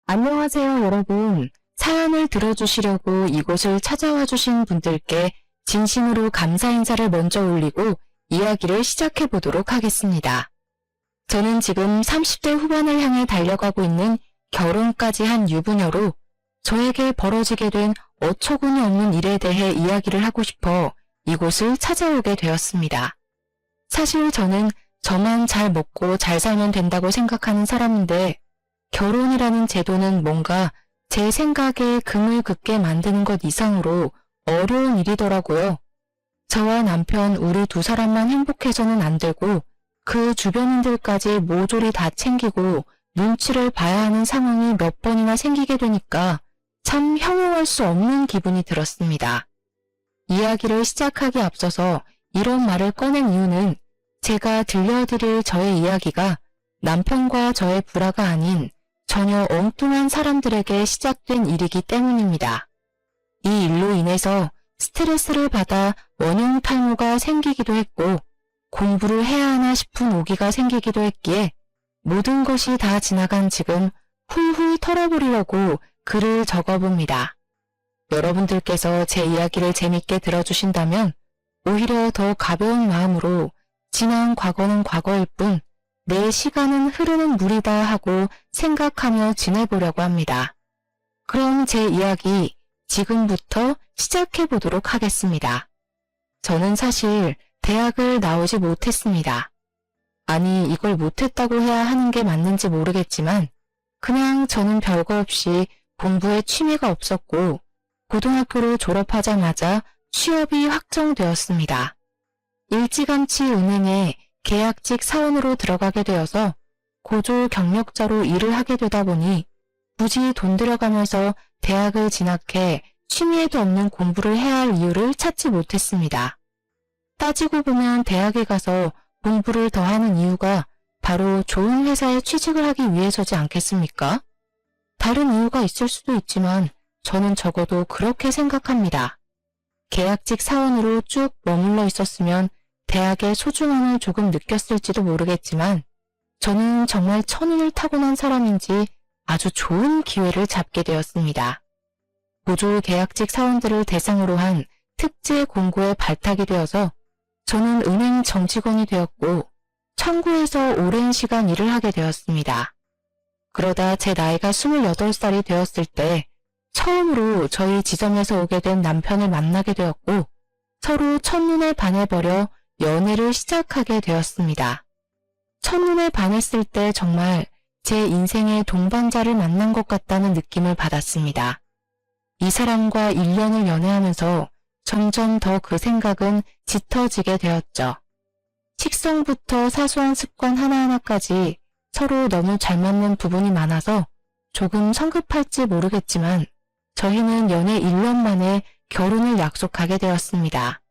안녕하세요, 여러분. 사연을 들어주시려고 이곳을 찾아와 주신 분들께 진심으로 감사 인사를 먼저 올리고 이야기를 시작해 보도록 하겠습니다. 저는 지금 30대 후반을 향해 달려가고 있는 결혼까지 한 유부녀로 저에게 벌어지게 된 어처구니 없는 일에 대해 이야기를 하고 싶어 이곳을 찾아오게 되었습니다. 사실 저는 저만 잘 먹고 잘 살면 된다고 생각하는 사람인데 결혼이라는 제도는 뭔가 제 생각에 금을 긋게 만드는 것 이상으로 어려운 일이더라고요. 저와 남편 우리 두 사람만 행복해서는 안 되고 그 주변인들까지 모조리 다 챙기고 눈치를 봐야 하는 상황이 몇 번이나 생기게 되니까 참 형용할 수 없는 기분이 들었습니다. 이야기를 시작하기 앞서서 이런 말을 꺼낸 이유는 제가 들려드릴 저의 이야기가 남편과 저의 불화가 아닌 전혀 엉뚱한 사람들에게 시작된 일이기 때문입니다. 이 일로 인해서 스트레스를 받아 원형 탈모가 생기기도 했고 공부를 해야 하나 싶은 오기가 생기기도 했기에 모든 것이 다 지나간 지금 훌훌 털어버리려고 글을 적어봅니다. 여러분들께서 제 이야기를 재밌게 들어주신다면 오히려 더 가벼운 마음으로 지난 과거는 과거일 뿐 내 시간은 흐르는 물이다 하고 생각하며 지내보려고 합니다. 그럼 제 이야기 지금부터 시작해 보도록 하겠습니다. 저는 사실 대학을 나오지 못했습니다. 아니, 이걸 못했다고 해야 하는 게 맞는지 모르겠지만 그냥 저는 별거 없이 공부에 취미가 없었고 고등학교를 졸업하자마자 취업이 확정되었습니다. 일찌감치 은행에 계약직 사원으로 들어가게 되어서 고졸 경력자로 일을 하게 되다 보니 굳이 돈 들여가면서 대학을 진학해 취미에도 없는 공부를 해야 할 이유를 찾지 못했습니다. 따지고 보면 대학에 가서 공부를 더 하는 이유가 바로 좋은 회사에 취직을 하기 위해서지 않겠습니까? 다른 이유가 있을 수도 있지만 저는 적어도 그렇게 생각합니다. 계약직 사원으로 쭉 머물러 있었으면 대학의 소중함을 조금 느꼈을지도 모르겠지만 저는 정말 천운을 타고난 사람인지 아주 좋은 기회를 잡게 되었습니다. 고졸 계약직 사원들을 대상으로 한 특제 공고에 발탁이 되어서 저는 은행 정직원이 되었고 청구에서 오랜 시간 일을 하게 되었습니다. 그러다 제 나이가 28살이 되었을 때 처음으로 저희 지점에서 오게 된 남편을 만나게 되었고 서로 첫눈에 반해버려 연애를 시작하게 되었습니다. 첫눈에 반했을 때 정말 제 인생의 동반자를 만난 것 같다는 느낌을 받았습니다. 이 사람과 1년을 연애하면서 점점 더 그 생각은 짙어지게 되었죠. 식성부터 사소한 습관 하나하나까지 서로 너무 잘 맞는 부분이 많아서 조금 성급할지 모르겠지만 저희는 연애 1년 만에 결혼을 약속하게 되었습니다.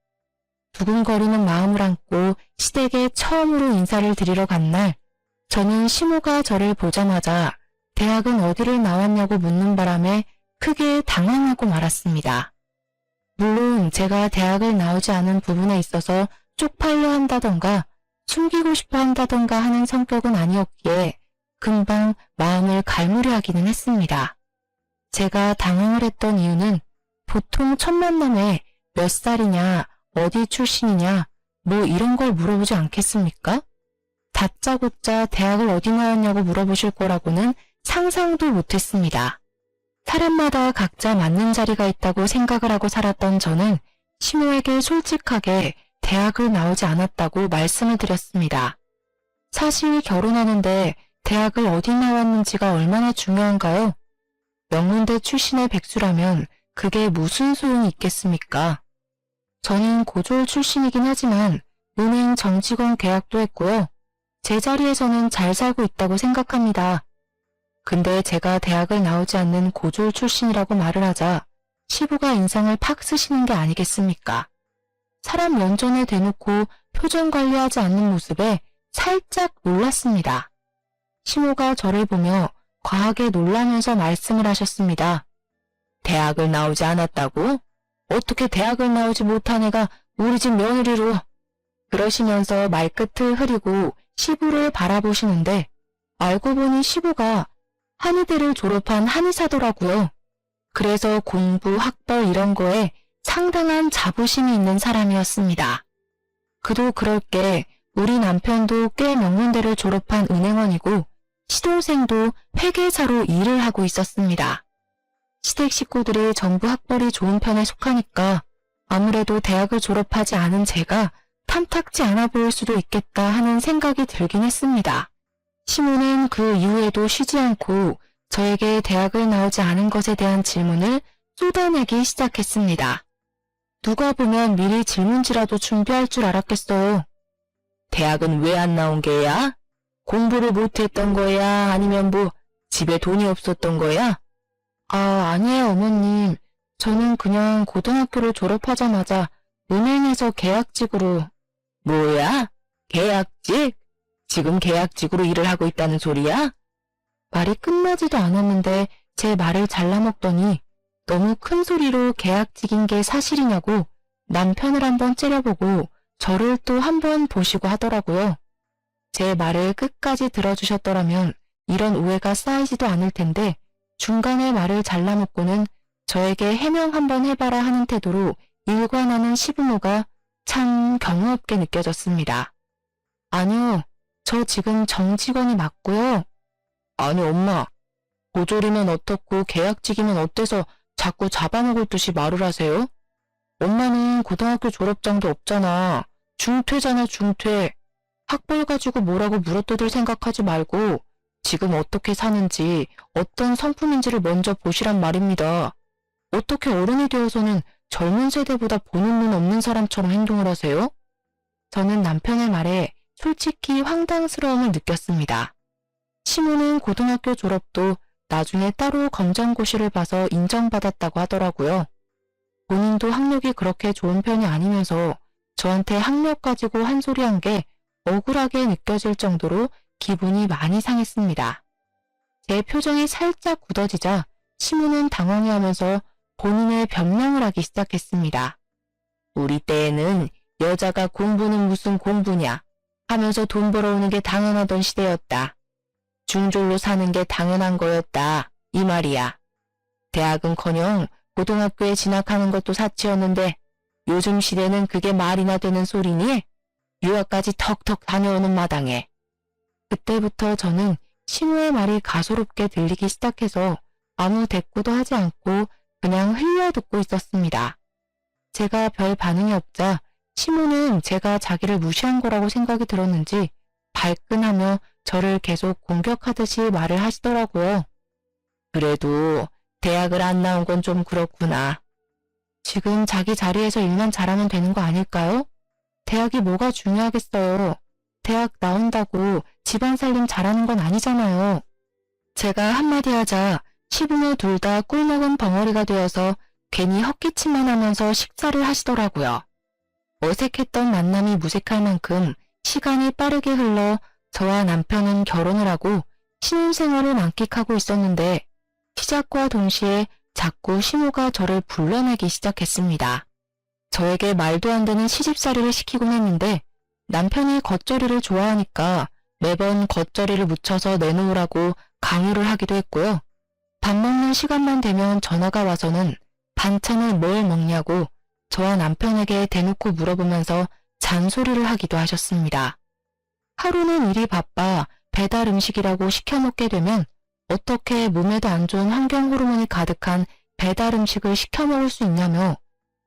두근거리는 마음을 안고 시댁에 처음으로 인사를 드리러 간 날 저는 시모가 저를 보자마자 대학은 어디를 나왔냐고 묻는 바람에 크게 당황하고 말았습니다. 물론 제가 대학을 나오지 않은 부분에 있어서 쪽팔려 한다던가 숨기고 싶어 한다던가 하는 성격은 아니었기에 금방 마음을 갈무리 하기는 했습니다. 제가 당황을 했던 이유는 보통 첫 만남에 몇 살이냐, 어디 출신이냐, 뭐 이런 걸 물어보지 않겠습니까? 다짜고짜 대학을 어디 나왔냐고 물어보실 거라고는 상상도 못했습니다. 사람마다 각자 맞는 자리가 있다고 생각을 하고 살았던 저는 시모에게 솔직하게 대학을 나오지 않았다고 말씀을 드렸습니다. 사실 결혼하는데 대학을 어디 나왔는지가 얼마나 중요한가요? 명문대 출신의 백수라면 그게 무슨 소용이 있겠습니까? 저는 고졸 출신이긴 하지만 은행 정직원 계약도 했고요. 제 자리에서는 잘 살고 있다고 생각합니다. 근데 제가 대학을 나오지 않는 고졸 출신이라고 말을 하자 시부가 인상을 팍 쓰시는 게 아니겠습니까? 사람 면전에 대놓고 표정 관리하지 않는 모습에 살짝 놀랐습니다. 시모가 저를 보며 과하게 놀라면서 말씀을 하셨습니다. 대학을 나오지 않았다고? 어떻게 대학을 나오지 못한 애가 우리 집 며느리로? 그러시면서 말끝을 흐리고 시부를 바라보시는데 알고 보니 시부가 한의대를 졸업한 한의사더라고요. 그래서 공부, 학벌 이런 거에 상당한 자부심이 있는 사람이었습니다. 그도 그럴 게 우리 남편도 꽤 명문대를 졸업한 은행원이고 시동생도 회계사로 일을 하고 있었습니다. 시댁 식구들이 전부 학벌이 좋은 편에 속하니까 아무래도 대학을 졸업하지 않은 제가 탐탁지 않아 보일 수도 있겠다 하는 생각이 들긴 했습니다. 시모는 그 이후에도 쉬지 않고 저에게 대학을 나오지 않은 것에 대한 질문을 쏟아내기 시작했습니다. 누가 보면 미리 질문지라도 준비할 줄 알았겠어요. 대학은 왜 안 나온 게야? 공부를 못했던 거야? 아니면 집에 돈이 없었던 거야? 아니에요, 어머님. 저는 그냥 고등학교를 졸업하자마자 은행에서 계약직으로. 뭐야? 계약직? 지금 계약직으로 일을 하고 있다는 소리야? 말이 끝나지도 않았는데 제 말을 잘라먹더니 너무 큰 소리로 계약직인 게 사실이냐고 남편을 한번 째려보고 저를 또 한번 보시고 하더라고요. 제 말을 끝까지 들어주셨더라면 이런 오해가 쌓이지도 않을 텐데 중간에 말을 잘라먹고는 저에게 해명 한번 해봐라 하는 태도로 일관하는 시부모가 참 경우 없게 느껴졌습니다. 아니요, 저 지금 정직원이 맞고요. 아니 엄마, 보졸이면 어떻고 계약직이면 어때서 자꾸 잡아먹을 듯이 말을 하세요? 엄마는 고등학교 졸업장도 없잖아. 중퇴잖아, 중퇴. 학벌 가지고 뭐라고 물어뜯을 생각하지 말고 지금 어떻게 사는지 어떤 성품인지를 먼저 보시란 말입니다. 어떻게 어른이 되어서는 젊은 세대보다 보는 눈 없는 사람처럼 행동을 하세요? 저는 남편의 말에 솔직히 황당스러움을 느꼈습니다. 시모는 고등학교 졸업도 나중에 따로 검정고시를 봐서 인정받았다고 하더라고요. 본인도 학력이 그렇게 좋은 편이 아니면서 저한테 학력 가지고 한 소리 한 게 억울하게 느껴질 정도로 기분이 많이 상했습니다. 제 표정이 살짝 굳어지자 시모는 당황해하면서 본인의 변명을 하기 시작했습니다. 우리 때에는 여자가 공부는 무슨 공부냐 하면서 돈 벌어오는 게 당연하던 시대였다. 중졸로 사는 게 당연한 거였다. 이 말이야. 대학은커녕 고등학교에 진학하는 것도 사치였는데 요즘 시대는 그게 말이나 되는 소리니? 유학까지 턱턱 다녀오는 마당에. 그때부터 저는 시모의 말이 가소롭게 들리기 시작해서 아무 대꾸도 하지 않고 그냥 흘려듣고 있었습니다. 제가 별 반응이 없자 시모는 제가 자기를 무시한 거라고 생각이 들었는지 발끈하며 저를 계속 공격하듯이 말을 하시더라고요. 그래도 대학을 안 나온 건 좀 그렇구나. 지금 자기 자리에서 일만 잘하면 되는 거 아닐까요? 대학이 뭐가 중요하겠어요. 대학 나온다고 집안 살림 잘하는 건 아니잖아요. 제가 한마디 하자 시부모 둘 다 꿀먹은 벙어리가 되어서 괜히 헛기침만 하면서 식사를 하시더라고요. 어색했던 만남이 무색할 만큼 시간이 빠르게 흘러 저와 남편은 결혼을 하고 신혼생활을 만끽하고 있었는데 시작과 동시에 자꾸 시모가 저를 불러내기 시작했습니다. 저에게 말도 안 되는 시집살이를 시키곤 했는데 남편이 겉절이를 좋아하니까 매번 겉절이를 묻혀서 내놓으라고 강요를 하기도 했고요. 밥 먹는 시간만 되면 전화가 와서는 반찬을 뭘 먹냐고 저와 남편에게 대놓고 물어보면서 잔소리를 하기도 하셨습니다. 하루는 일이 바빠 배달 음식이라고 시켜 먹게 되면 어떻게 몸에도 안 좋은 환경 호르몬이 가득한 배달 음식을 시켜 먹을 수 있냐며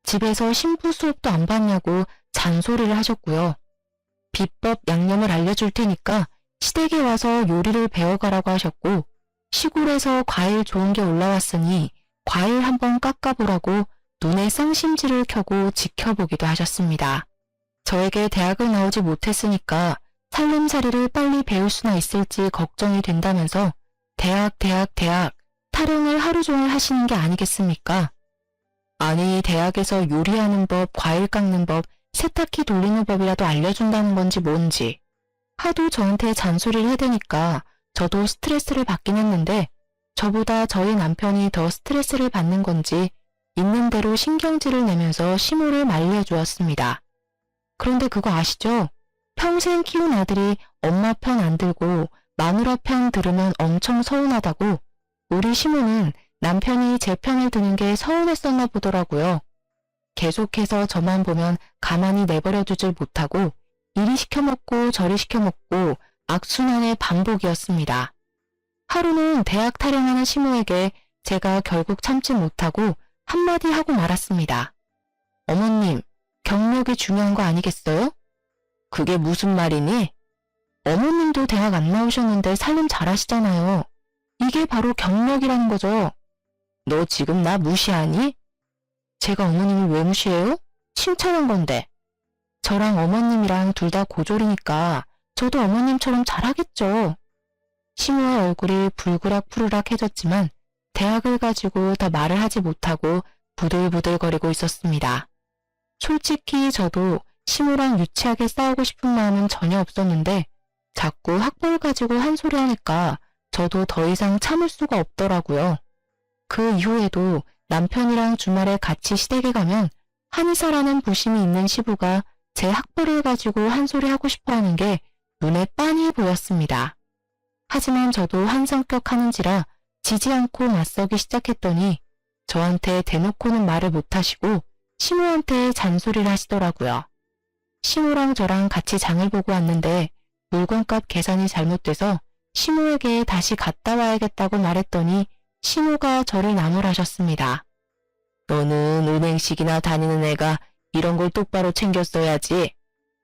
집에서 신부 수업도 안 받냐고 잔소리를 하셨고요. 비법 양념을 알려줄 테니까 시댁에 와서 요리를 배워가라고 하셨고 시골에서 과일 좋은 게 올라왔으니 과일 한번 깎아보라고 눈에 쌍심지를 켜고 지켜보기도 하셨습니다. 저에게 대학을 나오지 못했으니까 살림살이를 빨리 배울 수나 있을지 걱정이 된다면서 대학 타령을 하루 종일 하시는 게 아니겠습니까? 아니 대학에서 요리하는 법, 과일 깎는 법, 세탁기 돌리는 법이라도 알려준다는 건지 뭔지. 하도 저한테 잔소리를 해대니까 저도 스트레스를 받긴 했는데 저보다 저희 남편이 더 스트레스를 받는 건지 있는 대로 신경질을 내면서 시모를 말려주었습니다. 그런데 그거 아시죠? 평생 키운 아들이 엄마 편 안 들고 마누라 편 들으면 엄청 서운하다고 우리 시모는 남편이 제 편을 드는 게 서운했었나 보더라고요. 계속해서 저만 보면 가만히 내버려 두질 못하고 이리 시켜먹고 저리 시켜먹고 악순환의 반복이었습니다. 하루는 대학 타령하는 시모에게 제가 결국 참지 못하고 한마디 하고 말았습니다. 어머님, 경력이 중요한 거 아니겠어요? 그게 무슨 말이니? 어머님도 대학 안 나오셨는데 살림 잘하시잖아요. 이게 바로 경력이라는 거죠. 너 지금 나 무시하니? 제가 어머님을 왜 무시해요? 칭찬한 건데. 저랑 어머님이랑 둘 다 고졸이니까 저도 어머님처럼 잘하겠죠. 시모의 얼굴이 불그락푸르락해졌지만 대학을 가지고 더 말을 하지 못하고 부들부들거리고 있었습니다. 솔직히 저도 시모랑 유치하게 싸우고 싶은 마음은 전혀 없었는데 자꾸 학벌 가지고 한 소리 하니까 저도 더 이상 참을 수가 없더라고요. 그 이후에도 남편이랑 주말에 같이 시댁에 가면 한의사라는 부심이 있는 시부가 제 학벌을 가지고 한 소리 하고 싶어 하는 게 눈에 빤히 보였습니다. 하지만 저도 한 성격 하는지라 지지 않고 맞서기 시작했더니 저한테 대놓고는 말을 못하시고 시모한테 잔소리를 하시더라고요. 시모랑 저랑 같이 장을 보고 왔는데 물건값 계산이 잘못돼서 시모에게 다시 갔다 와야겠다고 말했더니 시모가 저를 나무라셨습니다. 너는 은행식이나 다니는 애가 이런 걸 똑바로 챙겼어야지.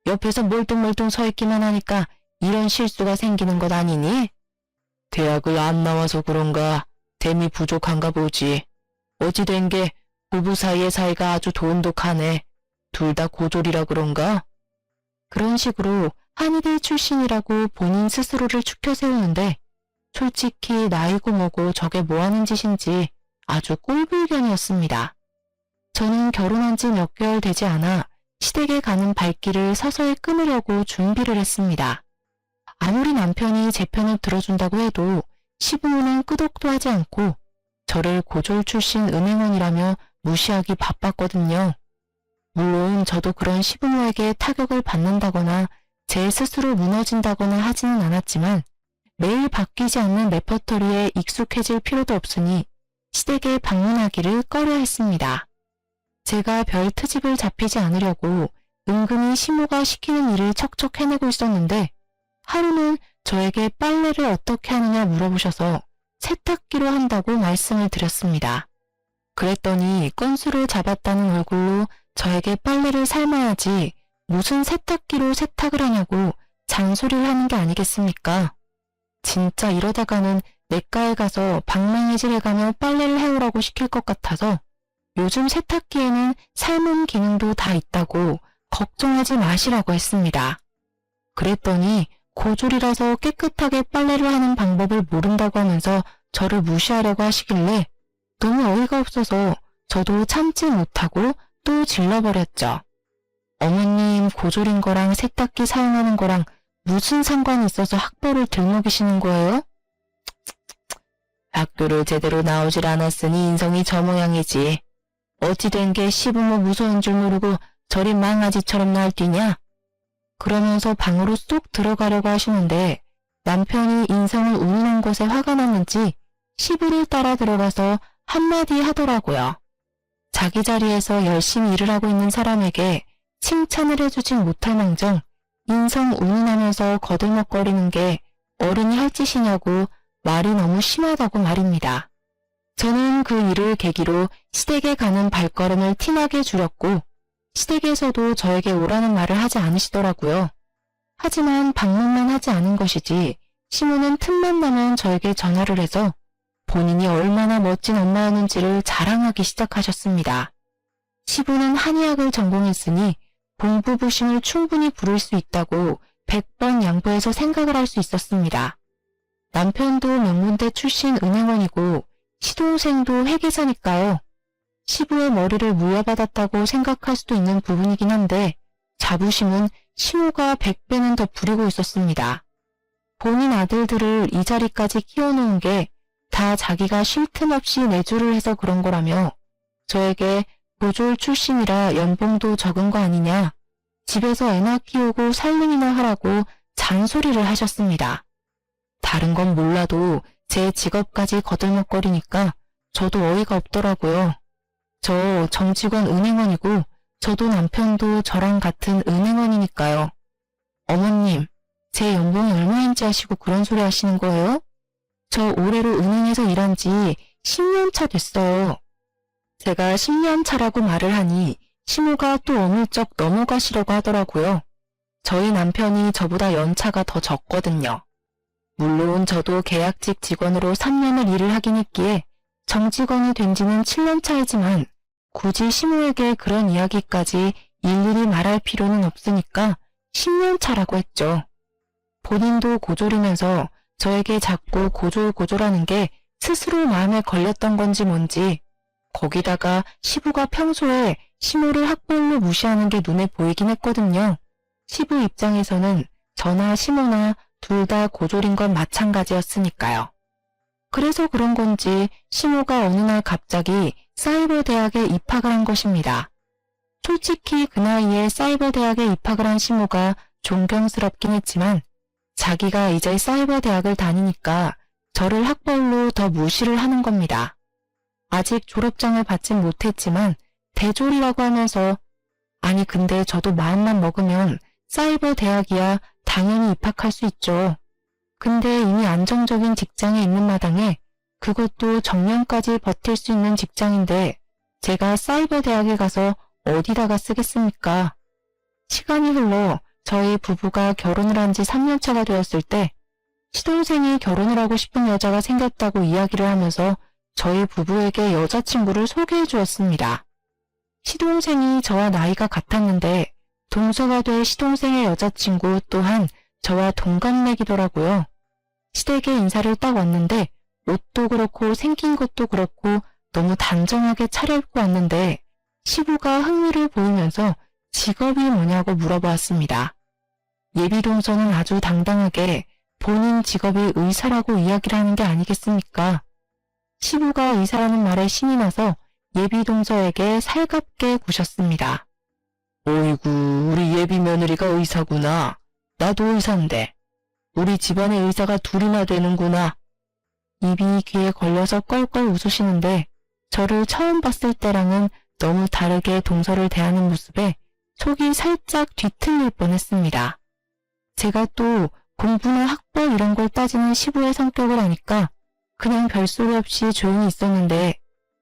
옆에서 멀뚱멀뚱 서 있기만 하니까 이런 실수가 생기는 것 아니니? 대학을 안 나와서 그런가 댐이 부족한가 보지. 어찌 된 게 부부 사이의 사이가 아주 돈독하네. 둘 다 고졸이라 그런가? 그런 식으로 한의대 출신이라고 본인 스스로를 추켜 세우는데 솔직히 나이고 뭐고 저게 뭐하는 짓인지 아주 꼴불견이었습니다. 저는 결혼한 지 몇 개월 되지 않아 시댁에 가는 발길을 서서히 끊으려고 준비를 했습니다. 아무리 남편이 제 편을 들어준다고 해도 시부모는 끄덕도 하지 않고 저를 고졸 출신 은행원이라며 무시하기 바빴거든요. 물론 저도 그런 시부모에게 타격을 받는다거나 제 스스로 무너진다거나 하지는 않았지만 매일 바뀌지 않는 레퍼토리에 익숙해질 필요도 없으니 시댁에 방문하기를 꺼려 했습니다. 제가 별 트집을 잡히지 않으려고 은근히 시모가 시키는 일을 척척 해내고 있었는데 하루는 저에게 빨래를 어떻게 하느냐 물어보셔서 세탁기로 한다고 말씀을 드렸습니다. 그랬더니 건수를 잡았다는 얼굴로 저에게 빨래를 삶아야지 무슨 세탁기로 세탁을 하냐고 잔소리를 하는 게 아니겠습니까? 진짜 이러다가는 내과에 가서 방망이질 해가며 빨래를 해오라고 시킬 것 같아서 요즘 세탁기에는 삶은 기능도 다 있다고 걱정하지 마시라고 했습니다. 그랬더니 고졸이라서 깨끗하게 빨래를 하는 방법을 모른다고 하면서 저를 무시하려고 하시길래 너무 어이가 없어서 저도 참지 못하고 또 질러버렸죠. 어머님 고졸인 거랑 세탁기 사용하는 거랑 무슨 상관이 있어서 학벌을 들먹이시는 거예요? 학교를 제대로 나오질 않았으니 인성이 저 모양이지. 어찌 된 게 시부모 무서운 줄 모르고 저리 망아지처럼 날뛰냐? 그러면서 방으로 쏙 들어가려고 하시는데 남편이 인성을 울리는 것에 화가 났는지 시부를 따라 들어가서 한마디 하더라고요. 자기 자리에서 열심히 일을 하고 있는 사람에게 칭찬을 해주진 못할 망정 인성 운운하면서 거들먹거리는 게 어른이 할 짓이냐고 말이 너무 심하다고 말입니다. 저는 그 일을 계기로 시댁에 가는 발걸음을 티나게 줄였고 시댁에서도 저에게 오라는 말을 하지 않으시더라고요. 하지만 방문만 하지 않은 것이지 시모는 틈만 나면 저에게 전화를 해서 본인이 얼마나 멋진 엄마였는지를 자랑하기 시작하셨습니다. 시부는 한의학을 전공했으니 공부부심을 충분히 부를 수 있다고 100번 양보해서 생각을 할 수 있었습니다. 남편도 명문대 출신 은행원이고 시동생도 회계사니까요. 시부의 머리를 물려받았다고 생각할 수도 있는 부분이긴 한데 자부심은 시모가 100배는 더 부리고 있었습니다. 본인 아들들을 이 자리까지 키워놓은 게 다 자기가 쉴 틈 없이 내조를 해서 그런 거라며 저에게 고졸 출신이라 연봉도 적은 거 아니냐, 집에서 애나 키우고 살림이나 하라고 잔소리를 하셨습니다. 다른 건 몰라도 제 직업까지 거들먹거리니까 저도 어이가 없더라고요. 저 정직원 은행원이고 저도 남편도 저랑 같은 은행원이니까요. 어머님, 제 연봉이 얼마인지 아시고 그런 소리 하시는 거예요? 저 올해로 은행에서 일한 지 10년 차 됐어요. 제가 10년 차라고 말을 하니 시모가 또 어물쩍 넘어가시려고 하더라고요. 저희 남편이 저보다 연차가 더 적거든요. 물론 저도 계약직 직원으로 3년을 일을 하긴 했기에 정직원이 된 지는 7년 차이지만 굳이 시모에게 그런 이야기까지 일일이 말할 필요는 없으니까 10년 차라고 했죠. 본인도 고졸이면서 저에게 자꾸 고졸하는 게 스스로 마음에 걸렸던 건지 뭔지, 거기다가 시부가 평소에 시모를 학벌로 무시하는 게 눈에 보이긴 했거든요. 시부 입장에서는 저나 시모나 둘 다 고졸인 건 마찬가지였으니까요. 그래서 그런 건지 시모가 어느 날 갑자기 사이버 대학에 입학을 한 것입니다. 솔직히 그 나이에 사이버 대학에 입학을 한 시모가 존경스럽긴 했지만 자기가 이제 사이버 대학을 다니니까 저를 학벌로 더 무시를 하는 겁니다. 아직 졸업장을 받진 못했지만 대졸이라고 하면서 아니 근데 저도 마음만 먹으면 사이버 대학이야 당연히 입학할 수 있죠. 근데 이미 안정적인 직장에 있는 마당에 그것도 정년까지 버틸 수 있는 직장인데 제가 사이버 대학에 가서 어디다가 쓰겠습니까? 시간이 흘러 저희 부부가 결혼을 한 지 3년 차가 되었을 때 시동생이 결혼을 하고 싶은 여자가 생겼다고 이야기를 하면서 저희 부부에게 여자친구를 소개해 주었습니다. 시동생이 저와 나이가 같았는데 동서가 될 시동생의 여자친구 또한 저와 동갑내기더라고요. 시댁에 인사를 딱 왔는데 옷도 그렇고 생긴 것도 그렇고 너무 단정하게 차려입고 왔는데 시부가 흥미를 보이면서 직업이 뭐냐고 물어보았습니다. 예비동서는 아주 당당하게 본인 직업이 의사라고 이야기를 하는 게 아니겠습니까? 시부가 의사라는 말에 신이 나서 예비동서에게 살갑게 구셨습니다. 어이구, 우리 예비 며느리가 의사구나. 나도 의사인데. 우리 집안에 의사가 둘이나 되는구나. 입이 귀에 걸려서 껄껄 웃으시는데 저를 처음 봤을 때랑은 너무 다르게 동서를 대하는 모습에 속이 살짝 뒤틀릴 뻔했습니다. 제가 또 공부나 학벌 이런 걸 따지는 시부의 성격을 아니까 그냥 별소리 없이 조용히 있었는데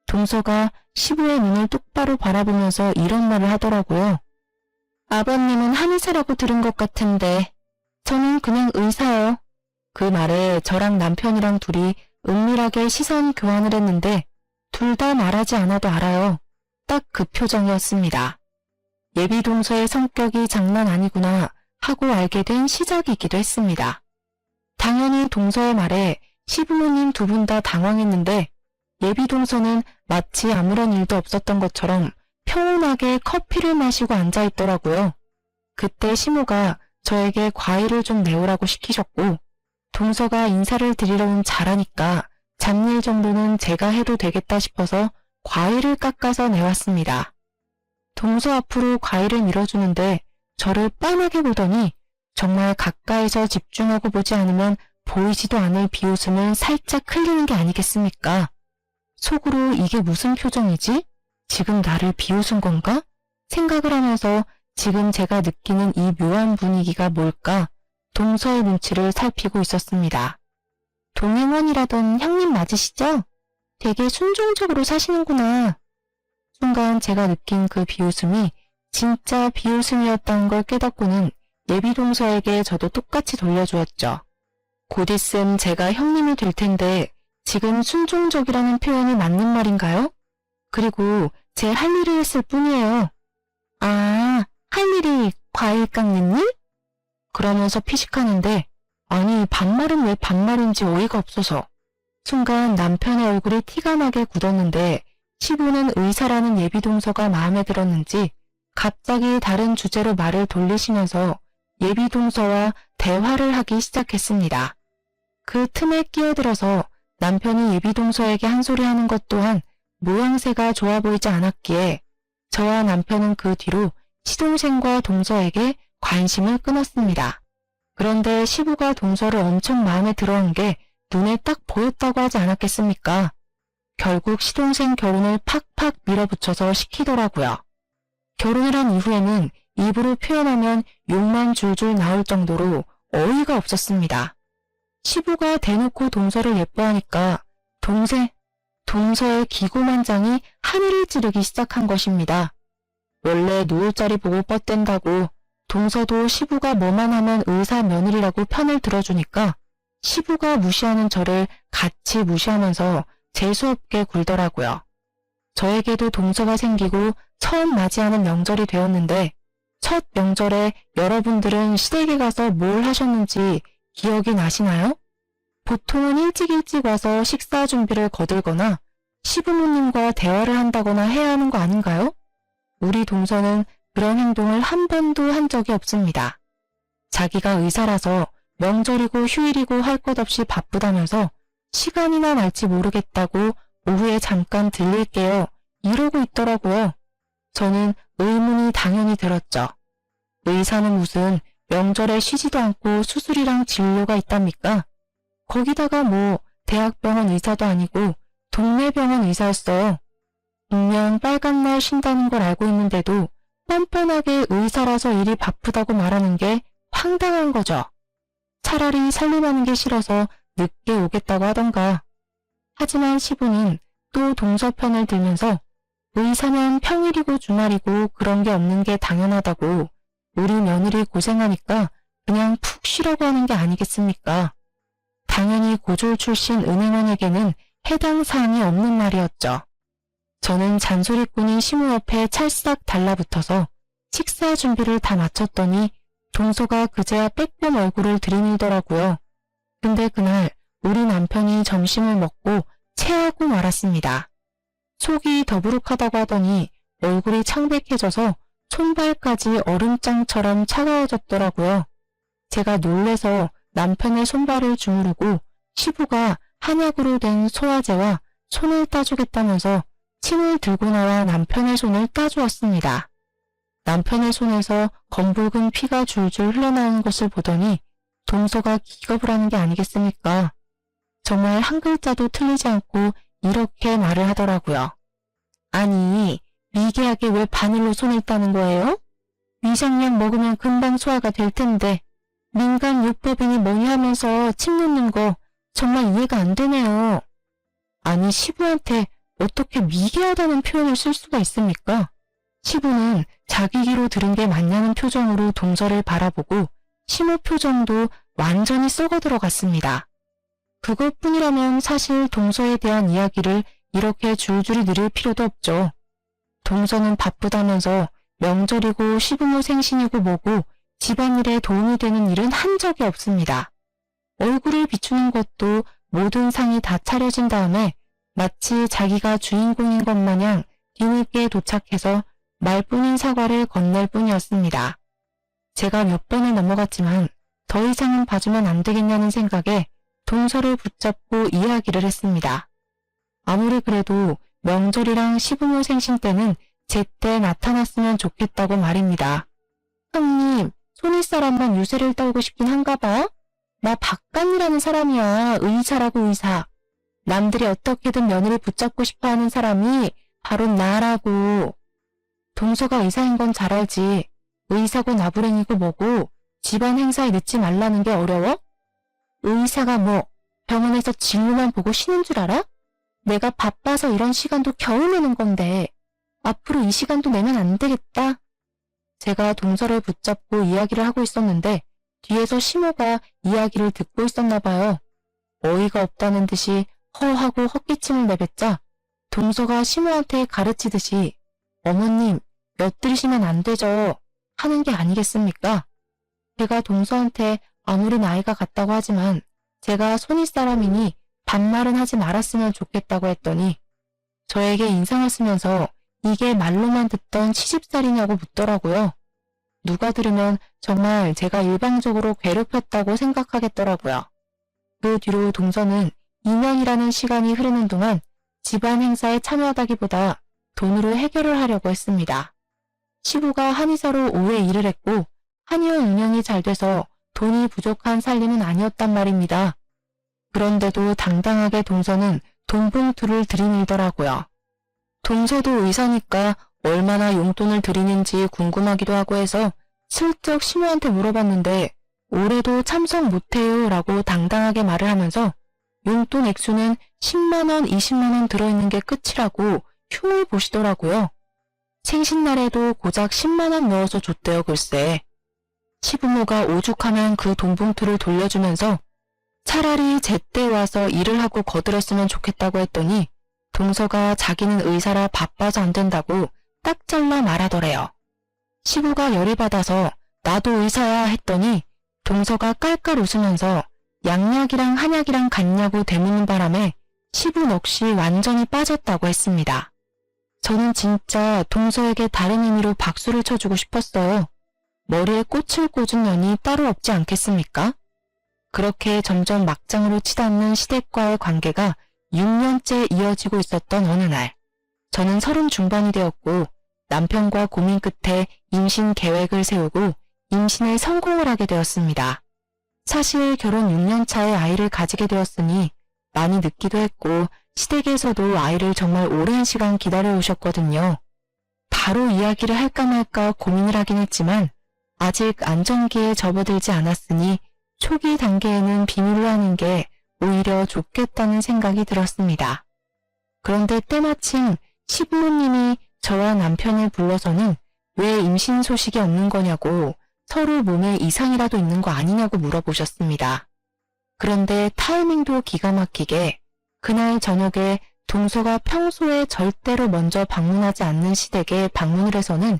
동서가 시부의 눈을 똑바로 바라보면서 이런 말을 하더라고요. 아버님은 한의사라고 들은 것 같은데 저는 그냥 의사요. 그 말에 저랑 남편이랑 둘이 은밀하게 시선 교환을 했는데 둘 다 말하지 않아도 알아요. 딱 그 표정이었습니다. 예비동서의 성격이 장난 아니구나 하고 알게 된 시작이기도 했습니다. 당연히 동서의 말에 시부모님 두 분 다 당황했는데 예비동서는 마치 아무런 일도 없었던 것처럼 평온하게 커피를 마시고 앉아있더라고요. 그때 시모가 저에게 과일을 좀 내오라고 시키셨고 동서가 인사를 드리러 온 자라니까 잡일 정도는 제가 해도 되겠다 싶어서 과일을 깎아서 내왔습니다. 동서 앞으로 과일을 밀어주는데 저를 빤하게 보더니 정말 가까이서 집중하고 보지 않으면 보이지도 않을 비웃음을 살짝 흘리는 게 아니겠습니까? 속으로 이게 무슨 표정이지? 지금 나를 비웃은 건가? 생각을 하면서 지금 제가 느끼는 이 묘한 분위기가 뭘까? 동서의 눈치를 살피고 있었습니다. 동행원이라던 형님 맞으시죠? 되게 순종적으로 사시는구나. 순간 제가 느낀 그 비웃음이 진짜 비웃음이었다는 걸 깨닫고는 예비동서에게 저도 똑같이 돌려주었죠. 곧 있음 제가 형님이 될 텐데 지금 순종적이라는 표현이 맞는 말인가요? 그리고 제 할 일을 했을 뿐이에요. 아, 할 일이 과일 깎는 일? 그러면서 피식하는데 아니 반말은 왜 반말인지 어이가 없어서 순간 남편의 얼굴이 티가 나게 굳었는데 시부는 의사라는 예비동서가 마음에 들었는지 갑자기 다른 주제로 말을 돌리시면서 예비동서와 대화를 하기 시작했습니다. 그 틈에 끼어들어서 남편이 예비동서에게 한 소리 하는 것 또한 모양새가 좋아 보이지 않았기에 저와 남편은 그 뒤로 시동생과 동서에게 관심을 끊었습니다. 그런데 시부가 동서를 엄청 마음에 들어한 게 눈에 딱 보였다고 하지 않았겠습니까? 결국 시동생 결혼을 팍팍 밀어붙여서 시키더라고요. 결혼을 한 이후에는 입으로 표현하면 욕만 줄줄 나올 정도로 어이가 없었습니다. 시부가 대놓고 동서를 예뻐하니까 동서의 기고만장이 하늘을 찌르기 시작한 것입니다. 원래 노을자리 보고 뻗댄다고 동서도 시부가 뭐만 하면 의사 며느리라고 편을 들어주니까 시부가 무시하는 저를 같이 무시하면서 재수없게 굴더라고요. 저에게도 동서가 생기고 처음 맞이하는 명절이 되었는데 첫 명절에 여러분들은 시댁에 가서 뭘 하셨는지 기억이 나시나요? 보통은 일찍 와서 식사 준비를 거들거나 시부모님과 대화를 한다거나 해야 하는 거 아닌가요? 우리 동서는 그런 행동을 한 번도 한 적이 없습니다. 자기가 의사라서 명절이고 휴일이고 할 것 없이 바쁘다면서 시간이나 날지 모르겠다고 오후에 잠깐 들릴게요. 이러고 있더라고요. 저는 의문이 당연히 들었죠. 의사는 무슨 명절에 쉬지도 않고 수술이랑 진료가 있답니까? 거기다가 뭐 대학병원 의사도 아니고 동네 병원 의사였어요. 분명 빨간 날 쉰다는 걸 알고 있는데도 뻔뻔하게 의사라서 일이 바쁘다고 말하는 게 황당한 거죠. 차라리 살림하는 게 싫어서 늦게 오겠다고 하던가. 하지만 시부는 또 동서 편을 들면서 의사면 평일이고 주말이고 그런 게 없는 게 당연하다고 우리 며느리 고생하니까 그냥 푹 쉬라고 하는 게 아니겠습니까? 당연히 고졸 출신 은행원에게는 해당 사항이 없는 말이었죠. 저는 잔소리꾼이 시무 옆에 찰싹 달라붙어서 식사 준비를 다 마쳤더니 동서가 그제야 빼꼼 얼굴을 들이밀더라고요. 근데 그날 우리 남편이 점심을 먹고 체하고 말았습니다. 속이 더부룩하다고 하더니 얼굴이 창백해져서 손발까지 얼음장처럼 차가워졌더라고요. 제가 놀래서 남편의 손발을 주무르고 시부가 한약으로 된 소화제와 손을 따주겠다면서 침을 들고 나와 남편의 손을 따주었습니다. 남편의 손에서 검붉은 피가 줄줄 흘러나오는 것을 보더니 동서가 기겁을 하는 게 아니겠습니까? 정말 한 글자도 틀리지 않고 이렇게 말을 하더라고요. 아니, 미개하게 왜 바늘로 손을 따는 거예요? 위장약 먹으면 금방 소화가 될 텐데 민간요법이니 뭐니 하면서 침 놓는 거 정말 이해가 안 되네요. 아니, 시부한테 어떻게 미개하다는 표현을 쓸 수가 있습니까? 시부는 자기 귀로 들은 게 맞냐는 표정으로 동서를 바라보고 시모 표정도 완전히 썩어 들어갔습니다. 그것뿐이라면 사실 동서에 대한 이야기를 이렇게 줄줄이 늘릴 필요도 없죠. 동서는 바쁘다면서 명절이고 시부모 생신이고 뭐고 집안일에 도움이 되는 일은 한 적이 없습니다. 얼굴을 비추는 것도 모든 상이 다 차려진 다음에 마치 자기가 주인공인 것 마냥 뒤늦게 도착해서 말뿐인 사과를 건넬 뿐이었습니다. 제가 몇 번을 넘어갔지만 더 이상은 봐주면 안 되겠냐는 생각에 동서를 붙잡고 이야기를 했습니다. 아무리 그래도 명절이랑 시부모 생신 때는 제때 나타났으면 좋겠다고 말입니다. 형님, 손윗사람만 유세를 떨고 싶긴 한가 봐? 나 박간이라는 사람이야. 의사라고 의사. 남들이 어떻게든 며느리 붙잡고 싶어하는 사람이 바로 나라고. 동서가 의사인 건 잘 알지. 의사고 나부랭이고 뭐고 집안 행사에 늦지 말라는 게 어려워? 의사가 뭐 병원에서 진료만 보고 쉬는 줄 알아? 내가 바빠서 이런 시간도 겨우 내는 건데 앞으로 이 시간도 내면 안 되겠다. 제가 동서를 붙잡고 이야기를 하고 있었는데 뒤에서 시모가 이야기를 듣고 있었나 봐요. 어이가 없다는 듯이 허하고 헛기침을 내뱉자 동서가 시모한테 가르치듯이 어머님, 엿들이시면 안 되죠. 하는 게 아니겠습니까? 제가 동서한테 아무리 나이가 같다고 하지만 제가 손윗사람이니 반말은 하지 말았으면 좋겠다고 했더니 저에게 인상을 쓰면서 이게 말로만 듣던 시집살이냐고 묻더라고요. 누가 들으면 정말 제가 일방적으로 괴롭혔다고 생각하겠더라고요. 그 뒤로 동서는 2년이라는 시간이 흐르는 동안 집안 행사에 참여하다기보다 돈으로 해결을 하려고 했습니다. 시부가 한의사로 오래 일을 했고 한의원 운영이 잘 돼서 돈이 부족한 살림은 아니었단 말입니다. 그런데도 당당하게 동서는 돈봉투를 들이밀더라고요. 동서도 의사니까 얼마나 용돈을 드리는지 궁금하기도 하고 해서 슬쩍 시모한테 물어봤는데 올해도 참석 못해요 라고 당당하게 말을 하면서 용돈 액수는 10만원, 20만원 들어있는 게 끝이라고 흉을 보시더라고요. 생신날에도 고작 10만원 넣어서 줬대요 글쎄. 시부모가 오죽하면 그 돈봉투를 돌려주면서 차라리 제때 와서 일을 하고 거들었으면 좋겠다고 했더니 동서가 자기는 의사라 바빠서 안 된다고 딱 잘라 말하더래요. 시부가 열이 받아서 나도 의사야 했더니 동서가 깔깔 웃으면서 양약이랑 한약이랑 같냐고 대묻는 바람에 시부 넋이 완전히 빠졌다고 했습니다. 저는 진짜 동서에게 다른 의미로 박수를 쳐주고 싶었어요. 머리에 꽃을 꽂은 년이 따로 없지 않겠습니까? 그렇게 점점 막장으로 치닫는 시댁과의 관계가 6년째 이어지고 있었던 어느 날, 저는 30 중반이 되었고 남편과 고민 끝에 임신 계획을 세우고 임신에 성공을 하게 되었습니다. 사실 결혼 6년 차에 아이를 가지게 되었으니 많이 늦기도 했고 시댁에서도 아이를 정말 오랜 시간 기다려 오셨거든요. 바로 이야기를 할까 말까 고민을 하긴 했지만 아직 안정기에 접어들지 않았으니 초기 단계에는 비밀로 하는 게 오히려 좋겠다는 생각이 들었습니다. 그런데 때마침 시부모님이 저와 남편을 불러서는 왜 임신 소식이 없는 거냐고 서로 몸에 이상이라도 있는 거 아니냐고 물어보셨습니다. 그런데 타이밍도 기가 막히게 그날 저녁에 동서가 평소에 절대로 먼저 방문하지 않는 시댁에 방문을 해서는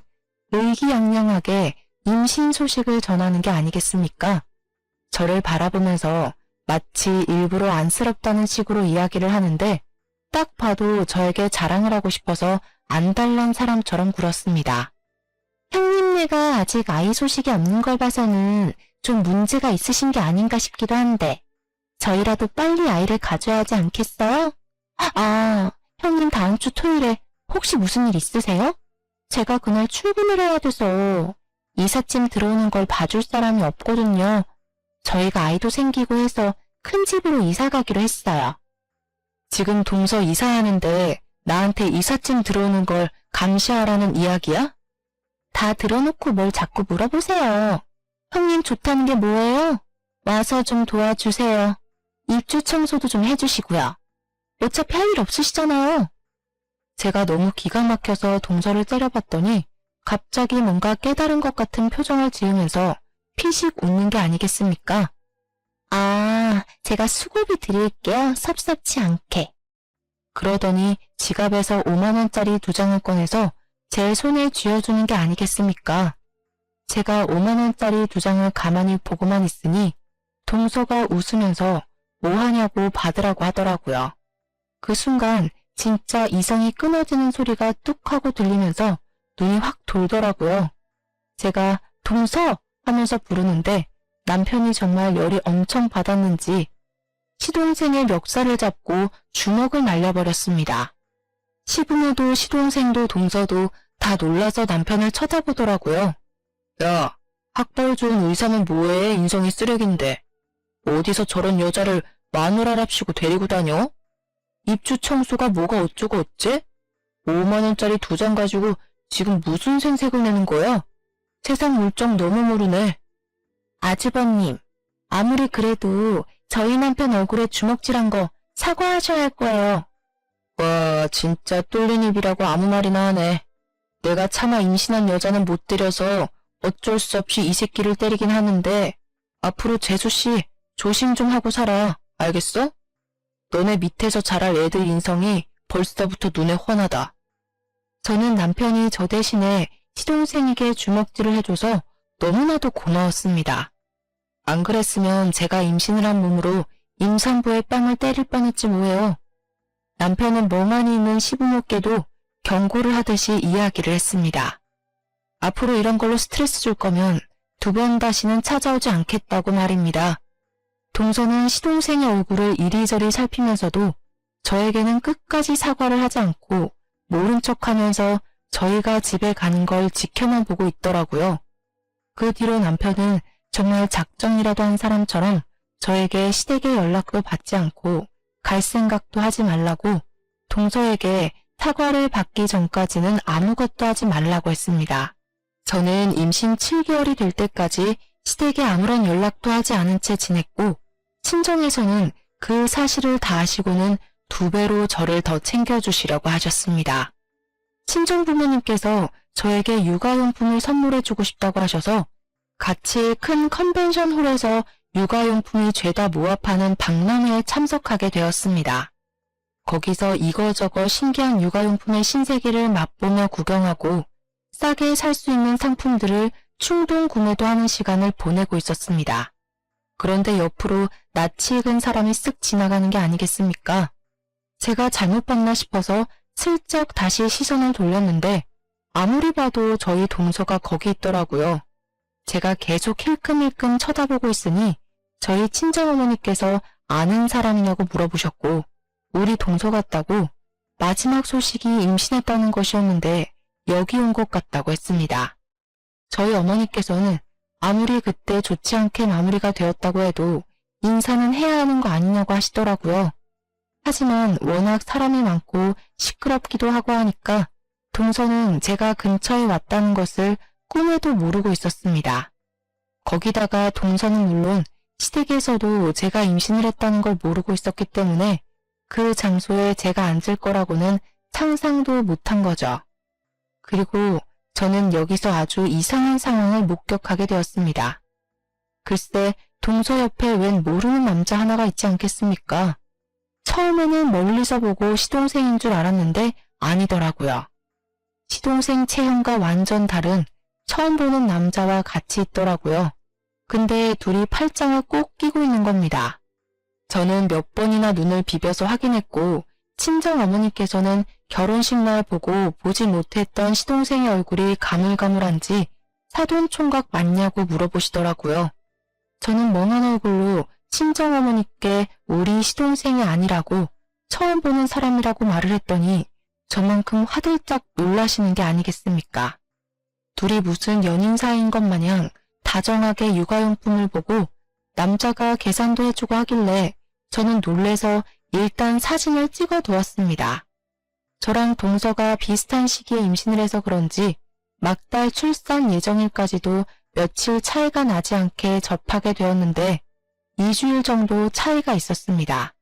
의기양양하게 임신 소식을 전하는 게 아니겠습니까? 저를 바라보면서 마치 일부러 안쓰럽다는 식으로 이야기를 하는데 딱 봐도 저에게 자랑을 하고 싶어서 안달난 사람처럼 굴었습니다. 형님네가 아직 아이 소식이 없는 걸 봐서는 좀 문제가 있으신 게 아닌가 싶기도 한데 저희라도 빨리 아이를 가져야 하지 않겠어요? 아, 형님 다음 주 토요일에 혹시 무슨 일 있으세요? 제가 그날 출근을 해야 돼서 이삿짐 들어오는 걸 봐줄 사람이 없거든요. 저희가 아이도 생기고 해서 큰 집으로 이사 가기로 했어요. 지금 동서 이사하는데 나한테 이삿짐 들어오는 걸 감시하라는 이야기야? 다 들어놓고 뭘 자꾸 물어보세요. 형님 좋다는 게 뭐예요? 와서 좀 도와주세요. 입주 청소도 좀 해주시고요. 어차피 할 일 없으시잖아요. 제가 너무 기가 막혀서 동서를 때려봤더니 갑자기 뭔가 깨달은 것 같은 표정을 지으면서 피식 웃는 게 아니겠습니까? 아, 제가 수고비 드릴게요. 섭섭치 않게. 그러더니 지갑에서 5만원짜리 2장을 꺼내서 제 손에 쥐어주는 게 아니겠습니까? 제가 5만원짜리 2장을 가만히 보고만 있으니 동서가 웃으면서 뭐 하냐고 받으라고 하더라고요. 그 순간 진짜 이성이 끊어지는 소리가 뚝 하고 들리면서 눈이 확 돌더라고요. 제가 동서 하면서 부르는데 남편이 정말 열이 엄청 받았는지 시동생의 멱살을 잡고 주먹을 날려버렸습니다. 시부모도 시동생도 동서도 다 놀라서 남편을 쳐다보더라고요. 야, 학벌 좋은 의사면 뭐해? 인성이 쓰레기인데. 어디서 저런 여자를 마누라랍시고 데리고 다녀? 입주 청소가 뭐가 어쩌고 어째? 5만원짜리 2장 가지고 지금 무슨 생색을 내는 거야? 세상 물정 너무 모르네. 아주버님, 아무리 그래도 저희 남편 얼굴에 주먹질한 거 사과하셔야 할 거예요. 와, 진짜 뚫린 입이라고 아무 말이나 하네. 내가 차마 임신한 여자는 못 때려서 어쩔 수 없이 이 새끼를 때리긴 하는데 앞으로 재수씨 조심 좀 하고 살아. 알겠어? 너네 밑에서 자랄 애들 인성이 벌써부터 눈에 훤하다. 저는 남편이 저 대신에 시동생에게 주먹질을 해줘서 너무나도 고마웠습니다. 안 그랬으면 제가 임신을 한 몸으로 임산부의 뺨을 때릴 뻔했지 뭐예요. 남편은 멍하니 있는 시부모께도 경고를 하듯이 이야기를 했습니다. 앞으로 이런 걸로 스트레스 줄 거면 2번 다시는 찾아오지 않겠다고 말입니다. 동서는 시동생의 얼굴을 이리저리 살피면서도 저에게는 끝까지 사과를 하지 않고 모른 척하면서 저희가 집에 가는 걸 지켜만 보고 있더라고요. 그 뒤로 남편은 정말 작정이라도 한 사람처럼 저에게 시댁의 연락도 받지 않고 갈 생각도 하지 말라고 동서에게 사과를 받기 전까지는 아무것도 하지 말라고 했습니다. 저는 임신 7개월이 될 때까지 시댁에 아무런 연락도 하지 않은 채 지냈고 친정에서는 그 사실을 다 아시고는 2배로 저를 더 챙겨주시려고 하셨습니다. 친정 부모님께서 저에게 육아용품을 선물해주고 싶다고 하셔서 같이 큰 컨벤션 홀에서 육아용품이 죄다 모아파는 박람회에 참석하게 되었습니다. 거기서 이거저거 신기한 육아용품의 신세계를 맛보며 구경하고 싸게 살 수 있는 상품들을 충동 구매도 하는 시간을 보내고 있었습니다. 그런데 옆으로 낯이 익은 사람이 쓱 지나가는 게 아니겠습니까? 제가 잘못 봤나 싶어서 슬쩍 다시 시선을 돌렸는데 아무리 봐도 저희 동서가 거기 있더라고요. 제가 계속 힐끔힐끔 쳐다보고 있으니 저희 친정어머니께서 아는 사람이냐고 물어보셨고 우리 동서 같다고 마지막 소식이 임신했다는 것이었는데 여기 온 것 같다고 했습니다. 저희 어머니께서는 아무리 그때 좋지 않게 마무리가 되었다고 해도 인사는 해야 하는 거 아니냐고 하시더라고요. 하지만 워낙 사람이 많고 시끄럽기도 하고 하니까 동서는 제가 근처에 왔다는 것을 꿈에도 모르고 있었습니다. 거기다가 동서는 물론 시댁에서도 제가 임신을 했다는 걸 모르고 있었기 때문에 그 장소에 제가 앉을 거라고는 상상도 못한 거죠. 그리고 저는 여기서 아주 이상한 상황을 목격하게 되었습니다. 글쎄, 동서 옆에 웬 모르는 남자 하나가 있지 않겠습니까? 처음에는 멀리서 보고 시동생인 줄 알았는데 아니더라고요. 시동생 체형과 완전 다른 처음 보는 남자와 같이 있더라고요. 근데 둘이 팔짱을 꼭 끼고 있는 겁니다. 저는 몇 번이나 눈을 비벼서 확인했고 친정 어머니께서는 결혼식 날 보고 보지 못했던 시동생의 얼굴이 가물가물한지 사돈총각 맞냐고 물어보시더라고요. 저는 멍한 얼굴로 친정 어머니께 우리 시동생이 아니라고 처음 보는 사람이라고 말을 했더니 저만큼 화들짝 놀라시는 게 아니겠습니까? 둘이 무슨 연인 사이인 것 마냥 다정하게 육아용품을 보고 남자가 계산도 해주고 하길래 저는 놀래서 일단 사진을 찍어 두었습니다. 저랑 동서가 비슷한 시기에 임신을 해서 그런지 막달 출산 예정일까지도 며칠 차이가 나지 않게 접하게 되었는데 2주일 정도 차이가 있었습니다.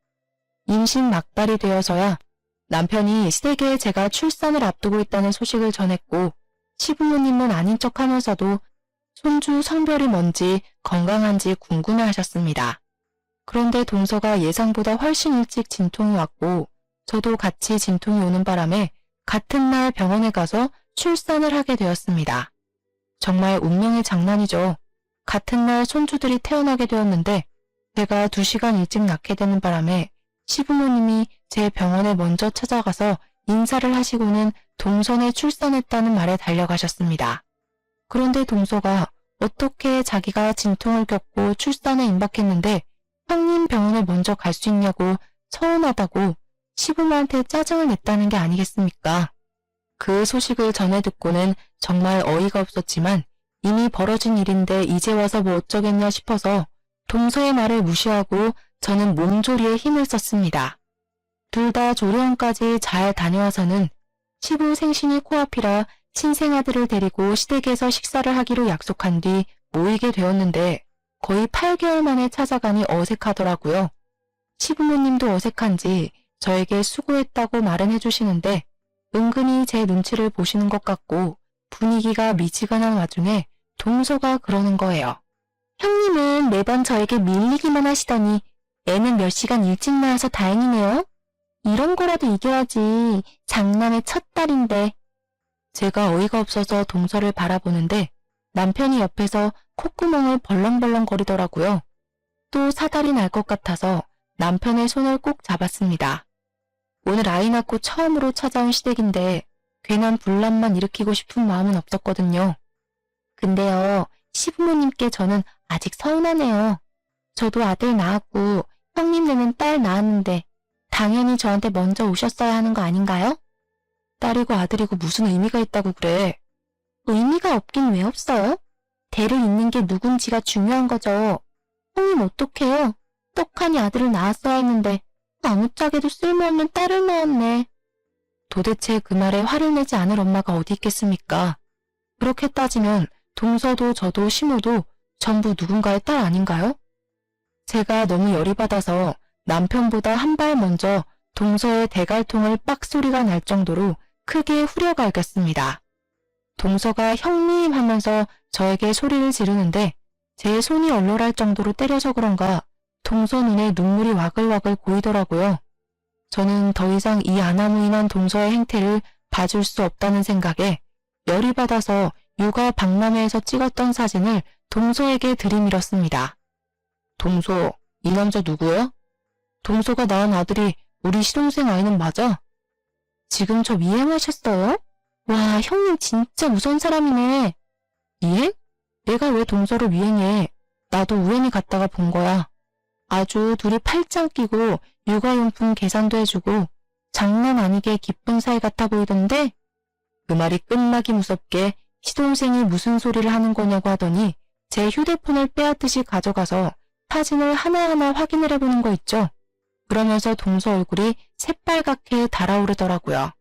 임신 막달이 되어서야 남편이 시댁에 제가 출산을 앞두고 있다는 소식을 전했고 시부모님은 아닌 척하면서도 손주 성별이 뭔지 건강한지 궁금해하셨습니다. 그런데 동서가 예상보다 훨씬 일찍 진통이 왔고 저도 같이 진통이 오는 바람에 같은 날 병원에 가서 출산을 하게 되었습니다. 정말 운명의 장난이죠. 같은 날 손주들이 태어나게 되었는데 제가 2시간 일찍 낳게 되는 바람에 시부모님이 제 병원에 먼저 찾아가서 인사를 하시고는 동선에 출산했다는 말에 달려가셨습니다. 그런데 동서가 어떻게 자기가 진통을 겪고 출산에 임박했는데 형님 병원에 먼저 갈 수 있냐고 서운하다고 시부모한테 짜증을 냈다는 게 아니겠습니까? 그 소식을 전해 듣고는 정말 어이가 없었지만 이미 벌어진 일인데 이제 와서 뭐 어쩌겠냐 싶어서 동서의 말을 무시하고 저는 몸조리에 힘을 썼습니다. 둘 다 조리원까지 잘 다녀와서는 시부 생신이 코앞이라 친생아들을 데리고 시댁에서 식사를 하기로 약속한 뒤 모이게 되었는데 거의 8개월 만에 찾아가니 어색하더라고요. 시부모님도 어색한지 저에게 수고했다고 말은 해주시는데 은근히 제 눈치를 보시는 것 같고 분위기가 미지근한 와중에 동서가 그러는 거예요. 형님은 매번 저에게 밀리기만 하시더니 애는 몇 시간 일찍 나와서 다행이네요. 이런 거라도 이겨야지. 장남의 첫 딸인데. 제가 어이가 없어서 동서를 바라보는데 남편이 옆에서 콧구멍을 벌렁벌렁 거리더라고요. 또 사달이 날 것 같아서 남편의 손을 꼭 잡았습니다. 오늘 아이 낳고 처음으로 찾아온 시댁인데 괜한 분란만 일으키고 싶은 마음은 없었거든요. 근데요, 시부모님께 저는 아직 서운하네요. 저도 아들 낳았고 형님네는 딸 낳았는데 당연히 저한테 먼저 오셨어야 하는 거 아닌가요? 딸이고 아들이고 무슨 의미가 있다고 그래. 의미가 없긴 왜 없어요? 대를 잇는 게 누군지가 중요한 거죠. 형님 어떡해요? 똑똑하니 아들을 낳았어야 했는데 아무짝에도 쓸모없는 딸을 낳았네. 도대체 그 말에 화를 내지 않을 엄마가 어디 있겠습니까? 그렇게 따지면 동서도 저도 시모도 전부 누군가의 딸 아닌가요? 제가 너무 열이 받아서 남편보다 한 발 먼저 동서의 대갈통을 빡 소리가 날 정도로 크게 후려갈겼습니다. 동서가 형님 하면서 저에게 소리를 지르는데 제 손이 얼얼할 정도로 때려서 그런가 동서 눈에 눈물이 와글와글 고이더라고요. 저는 더 이상 이 아나무인한 동서의 행태를 봐줄 수 없다는 생각에 열이 받아서 육아 박람회에서 찍었던 사진을 동서에게 들이밀었습니다. 동서, 이 남자 누구야? 동서가 낳은 아들이 우리 시동생 아이는 맞아? 지금 저 미행하셨어요? 와, 형님 진짜 무서운 사람이네. 미행? 내가 왜 동서를 미행해? 나도 우연히 갔다가 본 거야. 아주 둘이 팔짱 끼고 육아용품 계산도 해주고 장난 아니게 기쁜 사이 같아 보이던데? 그 말이 끝나기 무섭게 시동생이 무슨 소리를 하는 거냐고 하더니 제 휴대폰을 빼앗듯이 가져가서 사진을 하나하나 확인을 해보는 거 있죠. 그러면서 동서 얼굴이 새빨갛게 달아오르더라고요.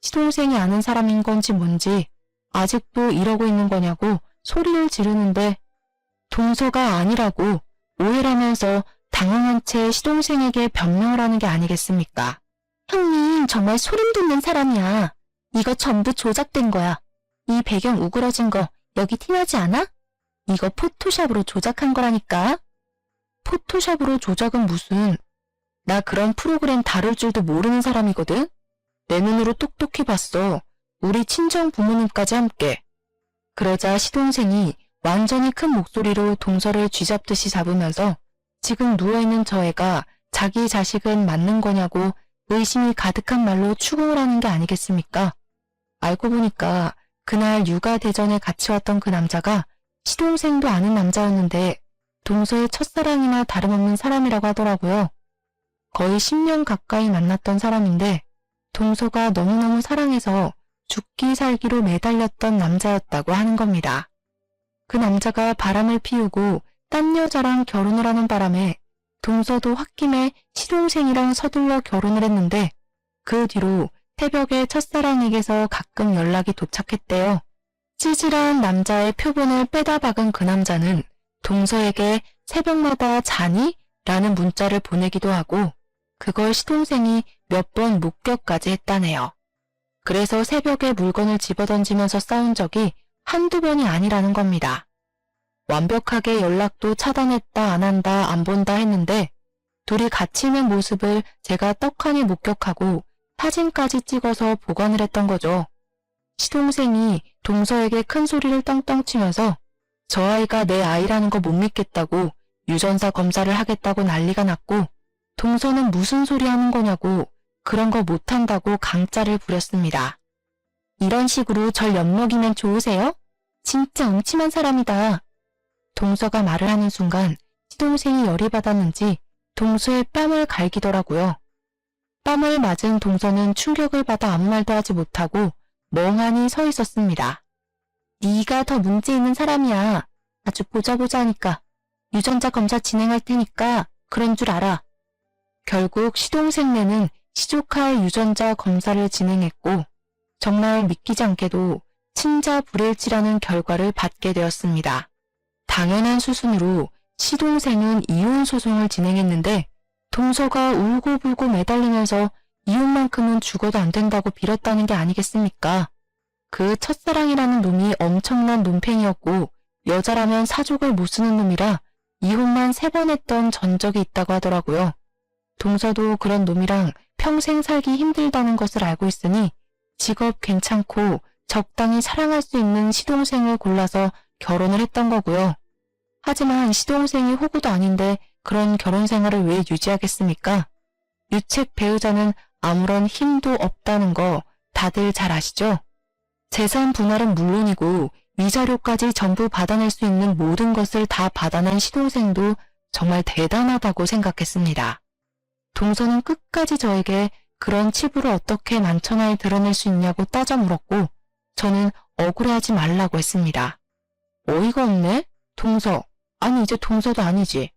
시동생이 아는 사람인 건지 뭔지 아직도 이러고 있는 거냐고 소리를 지르는데 동서가 아니라고 오해라면서 당황한 채 시동생에게 변명을 하는 게 아니겠습니까? 형님 정말 소름 돋는 사람이야. 이거 전부 조작된 거야. 이 배경 우그러진 거 여기 티나지 않아? 이거 포토샵으로 조작한 거라니까. 포토샵으로 조작은 무슨. 나 그런 프로그램 다룰 줄도 모르는 사람이거든. 내 눈으로 똑똑히 봤어. 우리 친정 부모님까지 함께. 그러자 시동생이 완전히 큰 목소리로 동서를 쥐잡듯이 잡으면서 지금 누워있는 저 애가 자기 자식은 맞는 거냐고 의심이 가득한 말로 추궁을 하는 게 아니겠습니까? 알고 보니까 그날 육아 대전에 같이 왔던 그 남자가 시동생도 아는 남자였는데 동서의 첫사랑이나 다름없는 사람이라고 하더라고요. 거의 10년 가까이 만났던 사람인데 동서가 너무너무 사랑해서 죽기 살기로 매달렸던 남자였다고 하는 겁니다. 그 남자가 바람을 피우고 딴 여자랑 결혼을 하는 바람에 동서도 홧김에 시동생이랑 서둘러 결혼을 했는데 그 뒤로 새벽에 첫사랑에게서 가끔 연락이 도착했대요. 찌질한 남자의 표본을 빼다 박은 그 남자는 동서에게 새벽마다 자니? 라는 문자를 보내기도 하고 그걸 시동생이 몇 번 목격까지 했다네요. 그래서 새벽에 물건을 집어던지면서 싸운 적이 한두 번이 아니라는 겁니다. 완벽하게 연락도 차단했다 안 한다 안 본다 했는데 둘이 같이 있는 모습을 제가 떡하니 목격하고 사진까지 찍어서 보관을 했던 거죠. 시동생이 동서에게 큰 소리를 떵떵 치면서 저 아이가 내 아이라는 거 못 믿겠다고 유전자 검사를 하겠다고 난리가 났고 동서는 무슨 소리 하는 거냐고 그런 거 못한다고 강짜를 부렸습니다. 이런 식으로 절 엿먹이면 좋으세요? 진짜 음침한 사람이다. 동서가 말을 하는 순간 시동생이 열이 받았는지 동서의 뺨을 갈기더라고요. 뺨을 맞은 동서는 충격을 받아 아무 말도 하지 못하고 멍하니 서 있었습니다. 네가 더 문제 있는 사람이야. 아주 보자 하니까. 유전자 검사 진행할 테니까 그런 줄 알아. 결국 시동생네는 시조카의 유전자 검사를 진행했고 정말 믿기지 않게도 친자 불일치라는 결과를 받게 되었습니다. 당연한 수순으로 시동생은 이혼 소송을 진행했는데 동서가 울고불고 매달리면서 이혼만큼은 죽어도 안 된다고 빌었다는 게 아니겠습니까? 그 첫사랑이라는 놈이 엄청난 논팽이였고 여자라면 사족을 못 쓰는 놈이라 이혼만 3번 했던 전적이 있다고 하더라고요. 동서도 그런 놈이랑 평생 살기 힘들다는 것을 알고 있으니 직업 괜찮고 적당히 사랑할 수 있는 시동생을 골라서 결혼을 했던 거고요. 하지만 시동생이 호구도 아닌데 그런 결혼 생활을 왜 유지하겠습니까? 유책 배우자는 아무런 힘도 없다는 거 다들 잘 아시죠? 재산 분할은 물론이고 위자료까지 전부 받아낼 수 있는 모든 것을 다 받아낸 시동생도 정말 대단하다고 생각했습니다. 동서는 끝까지 저에게 그런 치부를 어떻게 만천하에 드러낼 수 있냐고 따져 물었고 저는 억울해하지 말라고 했습니다. 어이가 없네? 동서. 아니 이제 동서도 아니지.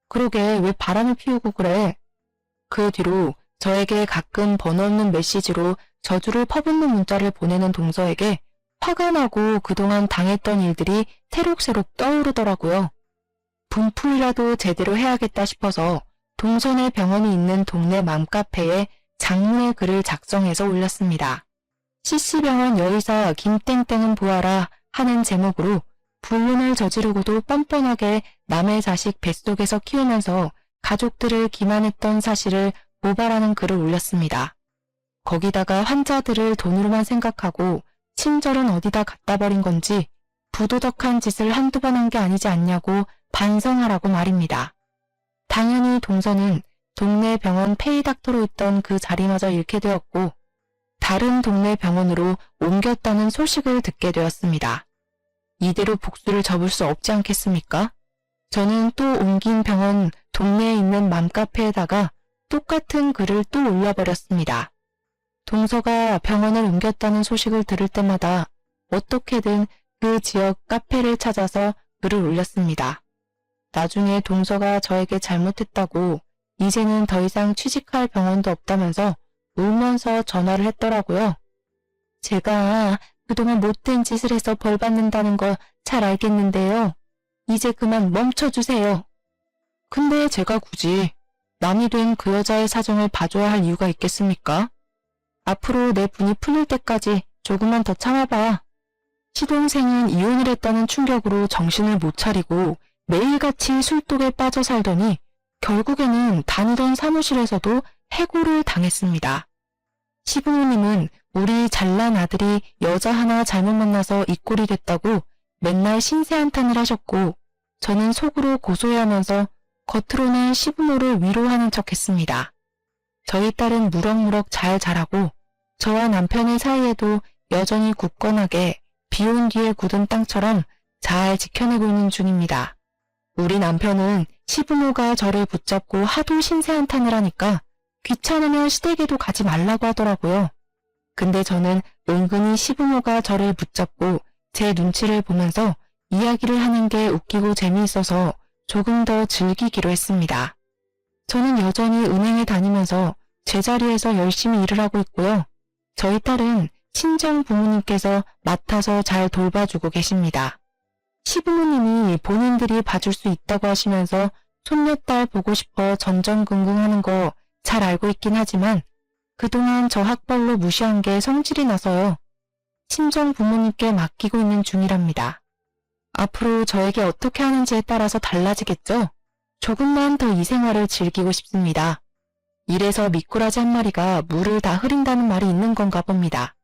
그러게 왜 바람을 피우고 그래? 그 뒤로 저에게 가끔 번호 없는 메시지로 저주를 퍼붓는 문자를 보내는 동서에게 화가 나고 그동안 당했던 일들이 새록새록 떠오르더라고요. 분풀이라도 제대로 해야겠다 싶어서 동선의 병원이 있는 동네 맘카페에 장문의 글을 작성해서 올렸습니다. CC병원 여의사 김땡땡은 보아라 하는 제목으로 불륜을 저지르고도 뻔뻔하게 남의 자식 뱃속에서 키우면서 가족들을 기만했던 사실을 고발하는 글을 올렸습니다. 거기다가 환자들을 돈으로만 생각하고 친절은 어디다 갖다 버린 건지 부도덕한 짓을 한두 번 한 게 아니지 않냐고 반성하라고 말입니다. 당연히 동서는 동네 병원 페이닥터로 있던 그 자리마저 잃게 되었고 다른 동네 병원으로 옮겼다는 소식을 듣게 되었습니다. 이대로 복수를 접을 수 없지 않겠습니까? 저는 또 옮긴 병원 동네에 있는 맘카페에다가 똑같은 글을 또 올려버렸습니다. 동서가 병원을 옮겼다는 소식을 들을 때마다 어떻게든 그 지역 카페를 찾아서 글을 올렸습니다. 나중에 동서가 저에게 잘못했다고 이제는 더 이상 취직할 병원도 없다면서 울면서 전화를 했더라고요. 제가 그동안 못된 짓을 해서 벌 받는다는 거 잘 알겠는데요. 이제 그만 멈춰주세요. 근데 제가 굳이 남이 된 그 여자의 사정을 봐줘야 할 이유가 있겠습니까? 앞으로 내 분이 풀릴 때까지 조금만 더 참아봐. 시동생은 이혼을 했다는 충격으로 정신을 못 차리고 매일같이 술독에 빠져 살더니 결국에는 다니던 사무실에서도 해고를 당했습니다. 시부모님은 우리 잘난 아들이 여자 하나 잘못 만나서 이 꼴이 됐다고 맨날 신세한탄을 하셨고 저는 속으로 고소해하면서 겉으로는 시부모를 위로하는 척했습니다. 저희 딸은 무럭무럭 잘 자라고 저와 남편의 사이에도 여전히 굳건하게 비온 뒤에 굳은 땅처럼 잘 지켜내고 있는 중입니다. 우리 남편은 시부모가 저를 붙잡고 하도 신세한탄을 하니까 귀찮으면 시댁에도 가지 말라고 하더라고요. 근데 저는 은근히 시부모가 저를 붙잡고 제 눈치를 보면서 이야기를 하는 게 웃기고 재미있어서 조금 더 즐기기로 했습니다. 저는 여전히 은행에 다니면서 제자리에서 열심히 일을 하고 있고요. 저희 딸은 친정 부모님께서 맡아서 잘 돌봐주고 계십니다. 시부모님이 본인들이 봐줄 수 있다고 하시면서 손녀딸 보고 싶어 전전긍긍하는 거 잘 알고 있긴 하지만 그동안 저 학벌로 무시한 게 성질이 나서요. 친정 부모님께 맡기고 있는 중이랍니다. 앞으로 저에게 어떻게 하는지에 따라서 달라지겠죠? 조금만 더 이 생활을 즐기고 싶습니다. 이래서 미꾸라지 한 마리가 물을 다 흐린다는 말이 있는 건가 봅니다.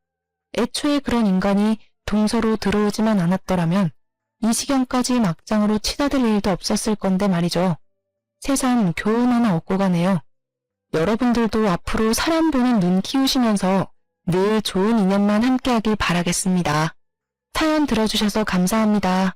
애초에 그런 인간이 동서로 들어오지만 않았더라면 이 지경까지 막장으로 치닫을 일도 없었을 건데 말이죠. 새삼 교훈 하나 얻고 가네요. 여러분들도 앞으로 사람 보는 눈 키우시면서 늘 좋은 인연만 함께하길 바라겠습니다. 사연 들어주셔서 감사합니다.